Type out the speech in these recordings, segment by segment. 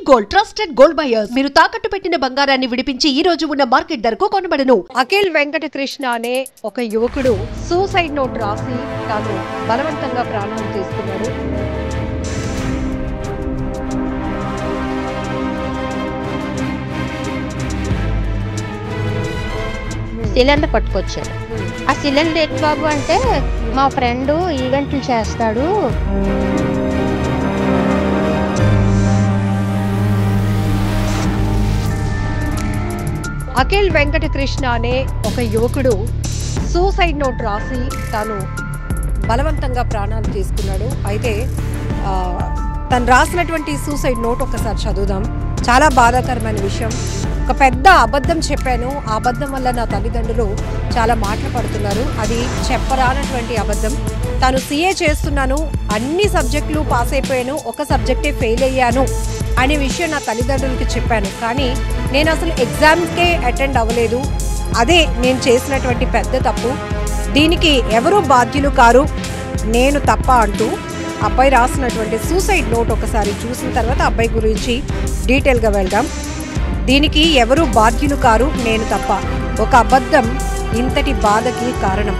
Gold trusted gold buyers మీరు తాకట్టు పెట్టిన బంగారాన్ని విడిపించి ఈ రోజు ఉన్న మార్కెట్ ధరకు కొనబడను. అఖిల్ వెంకటకృష్ణ అనే ఒక యువకుడు సూసైడ్ నోట్ రాసి తాను బలవంతంగా ప్రాణాలు తీసుకున్నాడు. సిలిండర్ పట్టుకొచ్చాడు. ఆ సిలిండర్ ఎటు బాబు అంటే మా ఫ్రెండ్ ఈవెంట్లు చేస్తాడు, అఖిల్ వెంకటకృష్ణ అనే ఒక యువకుడు సూసైడ్ నోట్ రాసి తాను బలవంతంగా ప్రాణాలు తీసుకున్నాడు. అయితే తను రాసినటువంటి సూసైడ్ నోట్ ఒకసారి చదువుదాం. చాలా బాధాకరమైన విషయం. ఒక పెద్ద అబద్ధం చెప్పాను, ఆ అబద్ధం వల్ల నా తల్లిదండ్రులు చాలా మాటలు పడుతున్నారు. అది చెప్పరానటువంటి అబద్ధం. తాను సిఏ చేస్తున్నాను, అన్ని సబ్జెక్టులు పాస్ అయిపోయాను, ఒక సబ్జెక్టే ఫెయిల్ అయ్యాను అనే విషయం నా తల్లిదండ్రులకి చెప్పాను. కానీ నేను అసలు ఎగ్జామ్స్కే అటెండ్ అవ్వలేదు. అదే నేను చేసినటువంటి పెద్ద తప్పు. దీనికి ఎవరూ బాధ్యులు కారు, నేను తప్ప అంటూ అబ్బాయి రాసినటువంటి సూసైడ్ నోట్ ఒకసారి చూసిన తర్వాత అబ్బాయి గురించి డీటెయిల్గా వెళ్దాం. దీనికి ఎవరూ బాధ్యులు కారు, నేను తప్ప. ఒక అబద్ధం ఇంతటి బాధకి కారణం.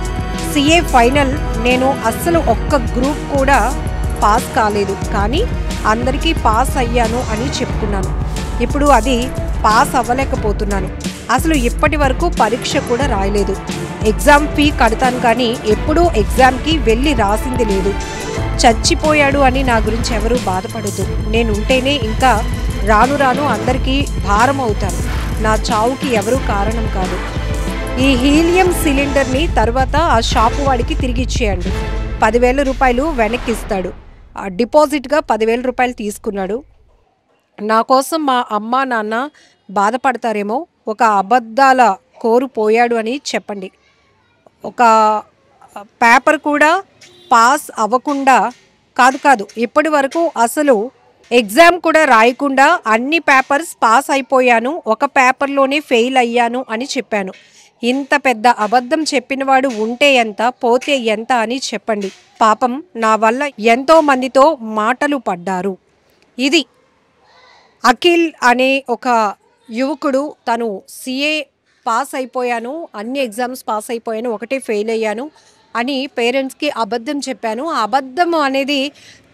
సిఏ ఫైనల్ నేను అస్సలు ఒక్క గ్రూప్ కూడా పాస్ కాలేదు, కానీ అందరికీ పాస్ అయ్యాను అని చెప్పుకున్నాను. ఇప్పుడు అది పాస్ అవ్వలేకపోతున్నాను. అసలు ఇప్పటి వరకు పరీక్ష కూడా రాయలేదు. ఎగ్జామ్ ఫీ కడతాను కానీ ఎప్పుడూ ఎగ్జామ్కి వెళ్ళి రాసింది లేదు. చచ్చిపోయాడు అని నా గురించి ఎవరూ బాధపడద్దు. నేను ఉంటేనే ఇంకా రాను రాను అందరికీ భారం అవుతాను. నా చావుకి ఎవరూ కారణం కాదు. ఈ హీలియం సిలిండర్ని తర్వాత ఆ షాపు వాడికి తిరిగి ఇచ్చేయండి. 10,000 రూపాయలు వెనక్కి ఇస్తాడు. డిపాజిట్గా 10,000 రూపాయలు తీసుకున్నాడు. నా కోసం మా అమ్మ నాన్న బాధపడతారేమో. ఒక అబద్ధాల కోరు పోయాడు అని చెప్పండి. ఒక పేపర్ కూడా పాస్ అవ్వకుండా కాదు ఇప్పటి వరకు అసలు ఎగ్జామ్ కూడా రాయకుండా అన్ని పేపర్స్ పాస్ అయిపోయాను, ఒక పేపర్లోనే ఫెయిల్ అయ్యాను అని చెప్పాను. ఇంత పెద్ద అబద్ధం చెప్పినవాడు ఉంటే ఎంత, పోతే ఎంత అని చెప్పండి. పాపం నా వల్ల ఎంతో మందితో మాటలు పడ్డారు. ఇది అఖిల్ అనే ఒక యువకుడు తను సిఏ పాస్ అయిపోయాను, అన్ని ఎగ్జామ్స్ పాస్ అయిపోయాను, ఒకటే ఫెయిల్ అయ్యాను అని పేరెంట్స్కి అబద్ధం చెప్పాను. ఆ అబద్ధం అనేది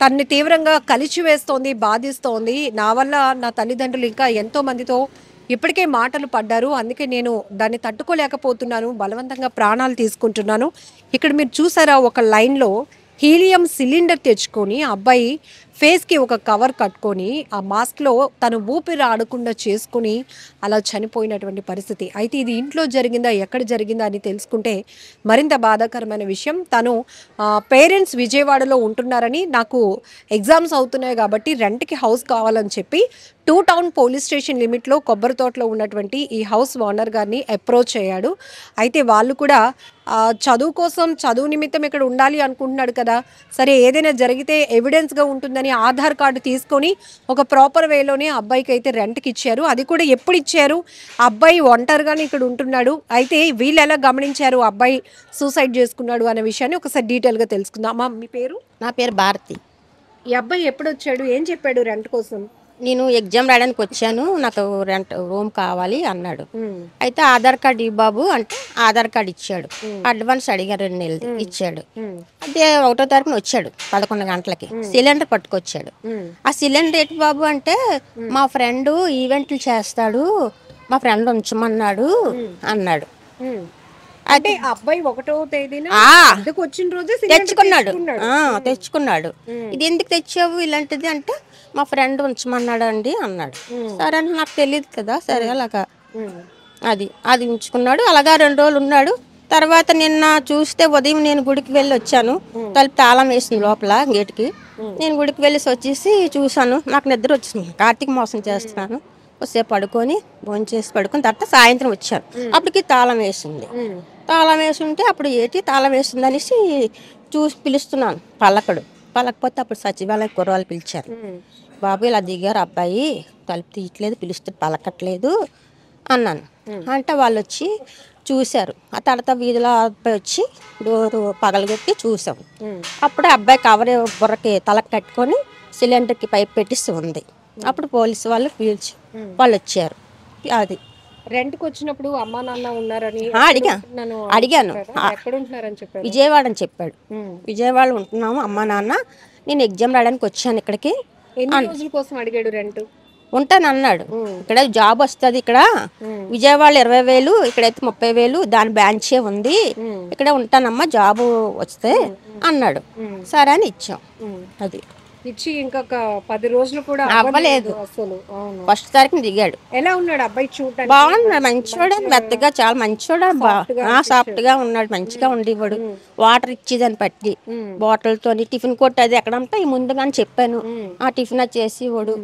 తనని తీవ్రంగా కలిచివేస్తోంది, బాధిస్తోంది. నా వల్ల నా తల్లిదండ్రులు ఇంకా ఎంతో మందితో ఇప్పటికే మాటలు పడ్డారు. అందుకే నేను దాన్ని తట్టుకోలేకపోతున్నాను, బలవంతంగా ప్రాణాలు తీసుకుంటున్నాను. ఇక్కడ మీరు చూసారా, ఒక లైన్లో హీలియం సిలిండర్ తెచ్చుకొని అబ్బాయి ఫేస్కి ఒక కవర్ కట్టుకొని ఆ మాస్క్లో తను ఊపిరి ఆడకుండా చేసుకుని అలా చనిపోయినటువంటి పరిస్థితి. అయితే ఇది ఇంట్లో జరిగిందా, ఎక్కడ జరిగిందా అని తెలుసుకుంటే మరింత బాధాకరమైన విషయం. తను పేరెంట్స్ విజయవాడలో ఉంటున్నారని, నాకు ఎగ్జామ్స్ అవుతున్నాయి కాబట్టి రెంట్కి హౌస్ కావాలని చెప్పి 2 టౌన్ పోలీస్ స్టేషన్ లిమిట్లో కొబ్బరి తోటలో ఉన్నటువంటి ఈ హౌస్ ఓనర్ గారిని అప్రోచ్ అయ్యాడు. అయితే వాళ్ళు కూడా చదువు కోసం, చదువు నిమిత్తం ఇక్కడ ఉండాలి అనుకుంటున్నాడు కదా, సరే ఏదైనా జరిగితే ఎవిడెన్స్గా ఉంటుందని ఆధార్ కార్డు తీసుకొని ఒక ప్రాపర్ వేలోనే అబ్బాయికి అయితే రెంట్కి ఇచ్చారు. అది కూడా ఎప్పుడు ఇచ్చారు, అబ్బాయి ఒంటరిగానే ఇక్కడ ఉంటున్నాడు. అయితే వీళ్ళు ఎలా గమనించారు అబ్బాయి సూసైడ్ చేసుకున్నాడు అనే విషయాన్ని ఒకసారి డీటెయిల్గా తెలుసుకుందాం. అమ్మా, మీ పేరు? నా పేరు భారతి. ఈ అబ్బాయి ఎప్పుడు వచ్చాడు, ఏం చెప్పాడు రెంట్ కోసం? నేను ఎగ్జామ్ రాయడానికి వచ్చాను, నాకు రెంట్ రూమ్ కావాలి అన్నాడు. అయితే ఆధార్ కార్డు ఇవ్వు బాబు అంటే ఆధార్ కార్డు ఇచ్చాడు. అడ్వాన్స్ అడిగారు 2 నెలలు ఇచ్చాడు. అదే 1వ తారీఖున వచ్చాడు 11 గంటలకి. సిలిండర్ పట్టుకొచ్చాడు. ఆ సిలిండర్ ఎటు బాబు అంటే మా ఫ్రెండ్ ఈవెంట్లు చేస్తాడు, మా ఫ్రెండ్ ఉంచమన్నాడు అన్నాడు. అంటే అబ్బాయి 1వ తేదీన వచ్చిన రోజు తెచ్చుకున్నాడు. ఇది ఎందుకు తెచ్చావు ఇలాంటిది అంటే మా ఫ్రెండ్ ఉంచమన్నాడు అండి అన్నాడు. సరే అని నాకు తెలియదు కదా, సరే అలాగా అది ఉంచుకున్నాడు. అలాగా 2 రోజులు ఉన్నాడు. తర్వాత నిన్న చూస్తే ఉదయం నేను గుడికి వెళ్ళి వచ్చాను. తలుపు తాళం వేసింది లోపల గేటుకి. నేను గుడికి వెళ్ళేసి వచ్చేసి చూసాను, నాకు నిద్ర వచ్చింది. కార్తీక మాసం చేస్తున్నాను, వచ్చేపు పడుకొని భోంచేసి పడుకొని తర్వాత సాయంత్రం వచ్చాను. అప్పటికి తాళం వేసింది. తాళం వేసి ఉంటే అప్పుడు ఏంటి తాళం వేస్తుంది అనేసి చూసి పిలుస్తున్నాను. పలకపోతే అప్పుడు సచివాలయ కుర్రాళ్ళు పిలిచారు. బాబు ఇలా దిగారు అబ్బాయి, తలుపు తీయట్లేదు, పిలుస్తే పలకట్లేదు అన్నాను. అంటే వాళ్ళు వచ్చి చూశారు. ఆ తర్వాత వీధిలో అబ్బాయి వచ్చి డోరు పగలగొట్టి చూసాం. అప్పుడే అబ్బాయి కవర్ బుర్రకి తలకు కట్టుకొని సిలిండర్కి పైప్ పెట్టిస్తూ ఉంది. అప్పుడు పోలీసు వాళ్ళు పిలిచి వాళ్ళు వచ్చారు. అది రెంట్కి వచ్చినప్పుడు అమ్మా నాన్న ఉన్నారని అడిగాను. ఎక్కడ ఉంటున్నారని చెప్పారు? విజయవాడ అని చెప్పాడు. విజయవాడ ఉంటున్నాము అమ్మా నాన్న, నేను ఎగ్జామ్ రాయడానికి వచ్చాను ఇక్కడికి. ఎన్ని రోజుల కోసం అడిగాడు రెంట్? ఉంటాను అన్నాడు. ఇక్కడ జాబ్ వస్తుంది, ఇక్కడ విజయవాడ 20,000, ఇక్కడైతే 30,000, దాని బ్రాంచే ఉంది, ఇక్కడ ఉంటానమ్మా జాబ్ వస్తే అన్నాడు. సరే అని ఇచ్చాం. అది ఇచ్చి ఇంకొక 10 రోజులు కూడా అవ్వలేదు. అసలు ఫస్ట్ తారీఖున దిగాడు. ఎలా ఉన్నాడు అబ్బాయి? చూడటానికి బాగున్నాడు, మంచివాడు, మెత్తగా, చాలా మంచివాడు, సాఫ్ట్ గా ఉన్నాడు, మంచిగా ఉండేవాడు. వాటర్ ఇచ్చేదాన్ని పట్టి బాటిల్తో టిఫిన్ కొట్టి అది ఎక్కడంతా ముందుగానే చెప్పాను, ఆ టిఫిన్ అది చేసేవాడు.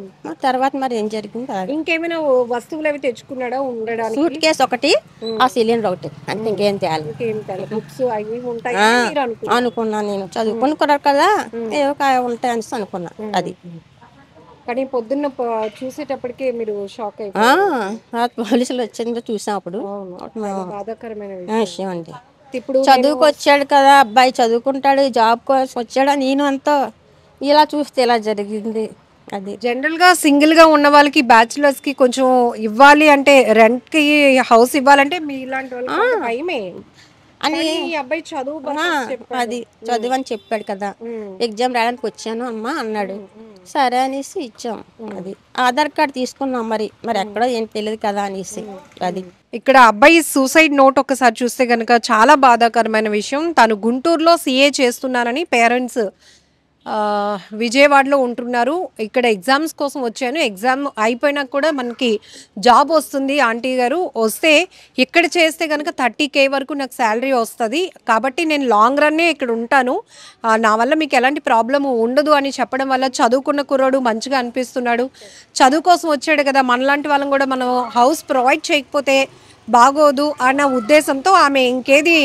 తర్వాత మరి ఏం జరిగింది. ఇంకేమైనా వస్తువులు అవి తెచ్చుకున్నాడా ఉండడానికి? సూట్ కేసు ఒకటి, ఆ సిలిండర్ ఒకటి, అంటే ఇంకేం తేలి బుక్స్ అవి ఉంటాయి అనుకున్నా. నేను చదువుకున్నాడు కదా, ఏవో ఉంటాయి అని అనుకున్నా. అది కానీ పొద్దున్న చూసేటప్పటికే మీరు షాక్ అయిపోయారు. పోలీసులు వచ్చిందో చూసాం. అప్పుడు బాధాకరమైన విషయం అండి. ఇప్పుడు చదువుకు వచ్చాడు కదా అబ్బాయి, చదువుకుంటాడు, జాబ్ కోసం వచ్చాడు, నేను అంతా ఇలా చూస్తే ఇలా జరిగింది. అది జనరల్ గా సింగిల్ గా ఉన్న వాళ్ళకి, బ్యాచులర్స్ కి కొంచెం ఇవ్వాలి అంటే, రెంట్ కి హౌస్ ఇవ్వాలంటే మీ ఇలాంటి వాళ్ళకి భయమే అని. అబ్బాయి చదువు అది చదువు అని చెప్పాడు కదా, ఎగ్జామ్ రాయడానికి వచ్చాను అమ్మా అన్నాడు. సరే అనేసి ఇచ్చాం. అది ఆధార్ కార్డు తీసుకున్నాం, మరి ఎక్కడో ఏం తెలియదు కదా అనేసి. అది ఇక్కడ అబ్బాయి సూసైడ్ నోట్ ఒకసారి చూస్తే కనుక చాలా బాధాకరమైన విషయం. తను గుంటూరులో CA చేస్తున్నారని పేరెంట్స్ విజయవాడలో ఉంటున్నారు. ఇక్కడ ఎగ్జామ్స్ కోసం వచ్చాను, ఎగ్జామ్ అయిపోయినా కూడా మనకి జాబ్ వస్తుంది ఆంటీ గారు, వస్తే ఇక్కడ చేస్తే కనుక 30K వరకు నాకు శాలరీ వస్తుంది, కాబట్టి నేను లాంగ్ రన్నే ఇక్కడ ఉంటాను, నా వల్ల మీకు ఎలాంటి ప్రాబ్లం ఉండదు అని చెప్పడం వల్ల చదువుకున్న కుర్రాడు మంచిగా అనిపిస్తున్నాడు. చదువు కోసం వచ్చాడు కదా, మనలాంటి వాళ్ళం కూడా మనం హౌస్ ప్రొవైడ్ చేయకపోతే బాగోదు అన్న ఉద్దేశంతో ఆమె ఇంకేది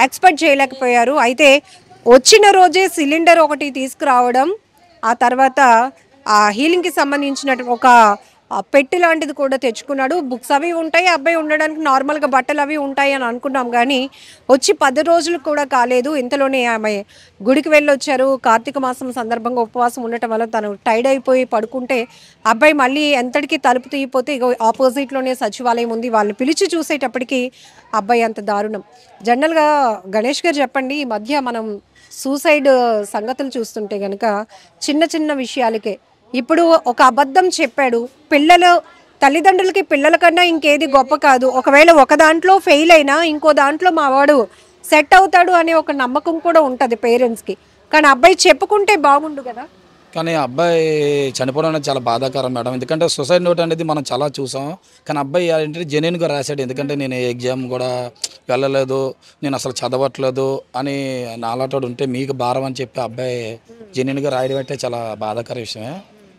ఎక్స్పెక్ట్ చేయలేకపోయారు. అయితే వచ్చిన రోజే సిలిండర్ ఒకటి తీసుకురావడం, ఆ తర్వాత ఆ హీలింగ్కి సంబంధించినట్టు ఒక పెట్టి లాంటిది కూడా తెచ్చుకున్నాడు. బుక్స్ అవి ఉంటాయి, అబ్బాయి ఉండడానికి నార్మల్గా బట్టలు అవి ఉంటాయి అని అనుకున్నాం, కానీ వచ్చి 10 రోజులు కూడా కాలేదు. ఇంతలోనే ఆమె గుడికి వెళ్ళొచ్చారు. కార్తీక మాసం సందర్భంగా ఉపవాసం ఉండటం వల్ల తను టైర్డ్ అయిపోయి పడుకుంటే అబ్బాయి మళ్ళీ ఎంతటికి తలుపు తీయపోతే ఇక ఆపోజిట్లోనే సచివాలయం ఉంది, వాళ్ళని పిలిచి చూసేటప్పటికి అబ్బాయి అంత దారుణం. జనరల్గా గణేష్ గారు చెప్పండి, ఈ మధ్య మనం సూసైడ్ సంగతులు చూస్తుంటే కనుక చిన్న చిన్న విషయాలకే, ఇప్పుడు ఒక అబద్ధం చెప్పాడు, పిల్లలు తల్లిదండ్రులకి పిల్లల కన్నా ఇంకేది గొప్ప కాదు, ఒకవేళ ఒక దాంట్లో ఫెయిల్ అయినా ఇంకో దాంట్లో మా వాడు సెట్ అవుతాడు అనే ఒక నమ్మకం కూడా ఉంటుంది పేరెంట్స్కి. కానీ అబ్బాయి చెప్పుకుంటే బాగుండు కదా. కానీ అబ్బాయి చనిపోవడం అనేది చాలా బాధాకరం మేడం, ఎందుకంటే సూసైడ్ నోట్ అనేది మనం చాలా చూసాం, కానీ అబ్బాయి ఏంటంటే జెన్యూన్గా రాశాడు. ఎందుకంటే నేను ఎగ్జామ్ కూడా వెళ్ళలేదు, నేను అసలు చదవట్లేదు అని నాలాటోడు ఉంటే మీకు భారం అని చెప్పి అబ్బాయి జెన్యూన్గా రాయడం అంటే చాలా బాధాకర విషయమే.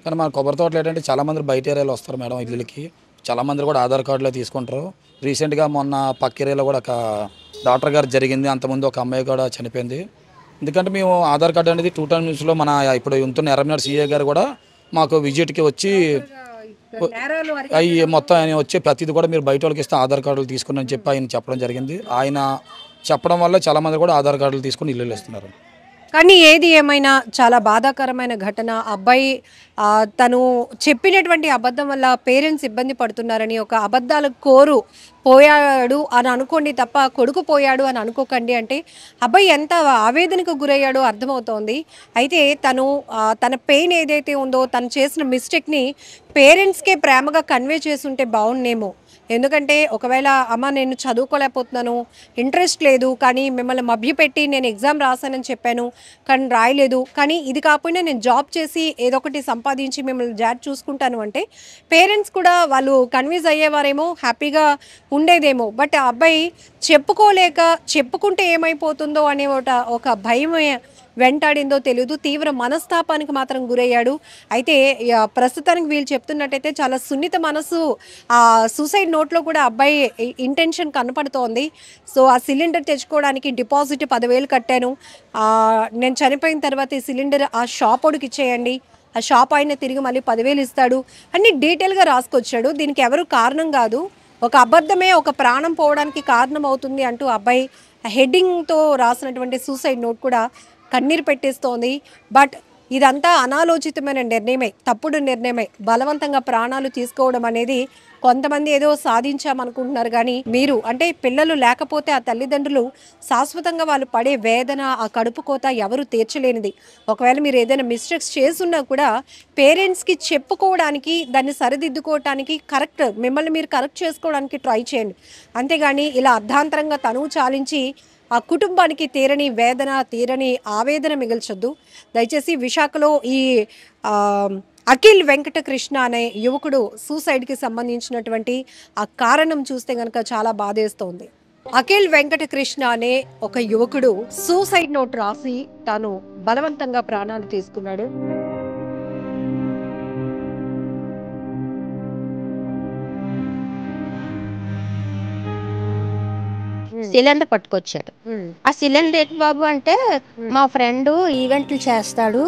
కానీ మన కొబ్బరి తోటలు ఏంటంటే చాలామంది బయట ఏరియాలో వస్తారు మేడం ఇల్లులకి, చాలామంది కూడా ఆధార్ కార్డులో తీసుకుంటారు. రీసెంట్గా మొన్న పక్క ఏరియాలో కూడా ఒక డాక్టర్ గారు జరిగింది, అంతకుముందు ఒక అమ్మాయి కూడా చనిపోయింది. ఎందుకంటే మేము ఆధార్ కార్డు అనేది 2 టైమ్స్లో మన ఇప్పుడు ఉంటున్న ఎర్రమనాడు CA గారు కూడా మాకు విజిట్కి వచ్చి అవి మొత్తం ఆయన వచ్చే ప్రతిది కూడా మీరు బయట వాళ్ళకి ఇస్తే ఆధార్ కార్డులు తీసుకుని అని చెప్పి ఆయన చెప్పడం జరిగింది. ఆయన చెప్పడం వల్ల చాలామంది కూడా ఆధార్ కార్డులు తీసుకుని ఇల్లు ఇస్తున్నారు. కానీ ఏది ఏమైనా చాలా బాధాకరమైన ఘటన. అబ్బాయి తను చెప్పినటువంటి అబద్ధం వల్ల పేరెంట్స్ ఇబ్బంది పడుతున్నారని, ఒక అబద్ధాలకు కోరు పోయాడు అని అనుకోండి తప్ప కొడుకు పోయాడు అని అనుకోకండి. అంటే అబ్బాయి ఎంత ఆవేదనకు గురయ్యాడో అర్థమవుతోంది. అయితే తను తన పెయిన్ ఏదైతే ఉందో, తను చేసిన మిస్టేక్ని పేరెంట్స్కే ప్రేమగా కన్వే చేసుంటే బాగుండేమో. ఎందుకంటే ఒకవేళ అమ్మ నేను చదువుకోలేకపోతున్నాను, ఇంట్రెస్ట్ లేదు, కానీ మిమ్మల్ని మభ్యపెట్టి నేను ఎగ్జామ్ రాశానని చెప్పాను కానీ రాయలేదు, కానీ ఇది కాకపోయినా నేను జాబ్ చేసి ఏదో ఒకటి సంపాదించి మిమ్మల్ని జాబ్ చూసుకుంటాను అంటే పేరెంట్స్ కూడా వాళ్ళు కన్విన్స్ అయ్యేవారేమో, హ్యాపీగా ఉండేదేమో. బట్ ఆ అబ్బాయి చెప్పుకోలేక, చెప్పుకుంటే ఏమైపోతుందో అనే ఒక భయం వెంటాడిందో తెలియదు, తీవ్ర మనస్తాపానికి మాత్రం గురయ్యాడు. అయితే ప్రస్తుతానికి వీళ్ళు చెప్తున్నట్టయితే చాలా సున్నిత మనసు, ఆ సూసైడ్ నోట్లో కూడా అబ్బాయి ఇంటెన్షన్ కనపడుతోంది. సో ఆ సిలిండర్ తెచ్చుకోవడానికి డిపాజిట్ 10,000 కట్టాను, నేను చనిపోయిన తర్వాత ఈ సిలిండర్ ఆ షాప్ వాడికి ఇచ్చేయండి, ఆ షాప్ ఆయన తిరిగి మళ్ళీ 10,000 ఇస్తాడు అన్ని డీటెయిల్గా రాసుకొచ్చాడు. దీనికి ఎవరు కారణం కాదు, ఒక అబద్ధమే ఒక ప్రాణం పోవడానికి కారణం అవుతుంది అంటూ అబ్బాయి హెడ్డింగ్తో రాసినటువంటి సూసైడ్ నోట్ కూడా కన్నీరు పెట్టేస్తోంది. బట్ ఇదంతా అనాలోచితమైన నిర్ణయమే, తప్పుడు నిర్ణయమే. బలవంతంగా ప్రాణాలు తీసుకోవడం అనేది కొంతమంది ఏదో సాధించామనుకుంటున్నారు, కానీ మీరు అంటే పిల్లలు లేకపోతే ఆ తల్లిదండ్రులు శాశ్వతంగా వాళ్ళు పడే వేదన, ఆ కడుపు కోత ఎవరు తీర్చలేనిది. ఒకవేళ మీరు ఏదైనా మిస్టేక్స్ చేస్తున్నా కూడా పేరెంట్స్కి చెప్పుకోవడానికి, దాన్ని సరిదిద్దుకోవడానికి, మిమ్మల్ని మీరు కరెక్ట్ చేసుకోవడానికి ట్రై చేయండి. అంతేగాని ఇలా అర్ధాంతరంగా తనువు చాలించి ఆ కుటుంబానికి తీరని వేదన, తీరని ఆవేదన మిగిల్చొద్దు. దయచేసి విశాఖలో ఈ అఖిల్ వెంకటకృష్ణ అనే యువకుడు సూసైడ్కి సంబంధించినటువంటి ఆ కారణం చూస్తే కనుక చాలా బాధేస్తోంది. అఖిల్ వెంకటకృష్ణ అనే ఒక యువకుడు సూసైడ్ నోట్ రాసి తాను బలవంతంగా ప్రాణాలు తీసుకున్నాడు. సిలిండర్ పట్టుకొచ్చాడు. ఆ సిలిండర్ ఏంటి బాబు అంటే, మా ఫ్రెండ్ ఈవెంట్లు చేస్తాడు,